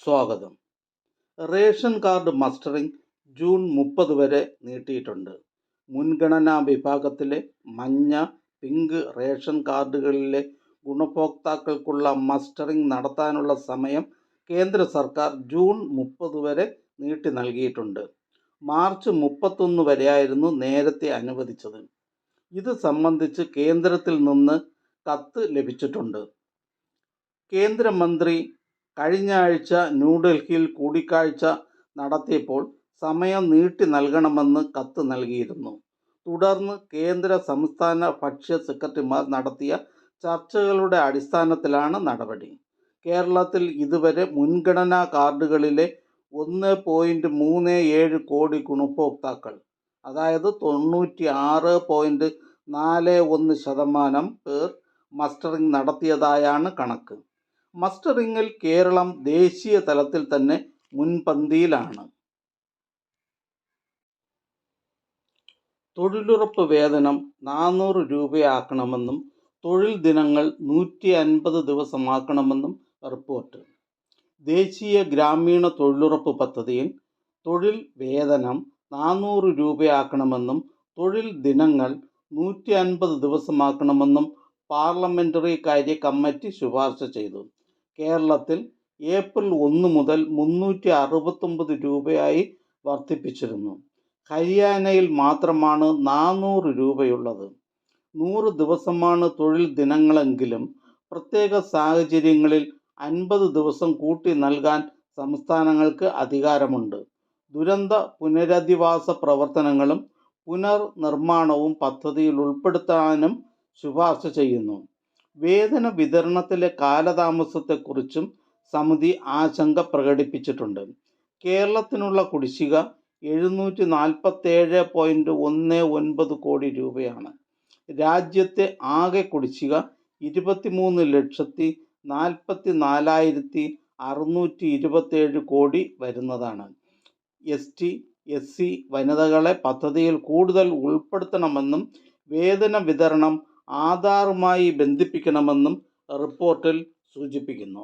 സ്വാഗതം. Ration card mustering June 30 വരെ നീട്ടിയിട്ടുണ്ട്. മുൻഗണനാ വിഭാഗത്തിലെ മഞ്ഞ, പിങ്ക് റേഷൻ കാർഡുകളിലെ ഗുണഭോക്താക്കൾക്കുള്ള മസ്റ്ററിംഗ് നടത്താനുള്ള സമയം കേന്ദ്ര സർക്കാർ ജൂൺ 30 വരെ നീട്ടി നൽകിയിട്ടുണ്ട്. മാർച്ച് 31 വരെയായിരുന്നു നേരത്തെ അനുവദിച്ചത്. ഇത് സംബന്ധിച്ച് കേന്ദ്രത്തിൽ നിന്ന് കത്ത് ലഭിച്ചിട്ടുണ്ട്. കേന്ദ്രമന്ത്രി കഴിഞ്ഞ ആഴ്ച ന്യൂഡൽഹിയിൽ കൂടിക്കാഴ്ച നടത്തിയപ്പോൾ സമയം നീട്ടി നൽകണമെന്ന് കത്ത് നൽകിയിരുന്നു. തുടർന്ന് കേന്ദ്ര സംസ്ഥാന ഭക്ഷ്യ സെക്രട്ടറിമാർ നടത്തിയ ചർച്ചകളുടെ അടിസ്ഥാനത്തിലാണ് നടപടി. കേരളത്തിൽ ഇതുവരെ മുൻഗണനാ കാർഡുകളിലെ 1.37 കോടി ഗുണഭോക്താക്കൾ, അതായത് 96.41% പേർ മസ്റ്ററിംഗ് നടത്തിയതായാണ് കണക്ക്. മസ്റ്ററിംഗിൽ കേരളം ദേശീയ തലത്തിൽ തന്നെ മുൻപന്തിയിലാണ്. തൊഴിലുറപ്പ് വേതനം 400 രൂപയാക്കണമെന്നും തൊഴിൽ ദിനങ്ങൾ 150 ദിവസമാക്കണമെന്നും റിപ്പോർട്ട്. ദേശീയ ഗ്രാമീണ തൊഴിലുറപ്പ് പദ്ധതിയിൽ തൊഴിൽ വേതനം 400 രൂപയാക്കണമെന്നും തൊഴിൽ ദിനങ്ങൾ 150 ദിവസമാക്കണമെന്നും പാർലമെന്ററി കാര്യ കമ്മിറ്റി ശുപാർശ ചെയ്തു. കേരളത്തിൽ ഏപ്രിൽ 1 മുതൽ 369 രൂപയായി വർദ്ധിപ്പിച്ചിരുന്നു. ഹരിയാനയിൽ മാത്രമാണ് 400 രൂപയുള്ളത്. 100 ദിവസമാണ് തൊഴിൽ ദിനങ്ങളെങ്കിലും പ്രത്യേക സാഹചര്യങ്ങളിൽ 50 ദിവസം കൂട്ടി നൽകാൻ സംസ്ഥാനങ്ങൾക്ക് അധികാരമുണ്ട്. ദുരന്ത പുനരധിവാസ പ്രവർത്തനങ്ങളും പുനർനിർമ്മാണവും പദ്ധതിയിൽ ഉൾപ്പെടുത്താനും ശുപാർശ ചെയ്യുന്നു. വേതന വിതരണത്തിലെ കാലതാമസത്തെക്കുറിച്ചും സമിതി ആശങ്ക പ്രകടിപ്പിച്ചിട്ടുണ്ട്. കേരളത്തിനുള്ള കുടിശ്ശിക 747.19 കോടി രൂപയാണ്. രാജ്യത്തെ ആകെ കുടിശ്ശിക 23,44,627 കോടി വരുന്നതാണ്. ST, SC വനിതകളെ പദ്ധതിയിൽ കൂടുതൽ ഉൾപ്പെടുത്തണമെന്നും വേതന വിതരണം ആധാറുമായി ബന്ധിപ്പിക്കണമെന്നും റിപ്പോർട്ടിൽ സൂചിപ്പിക്കുന്നു.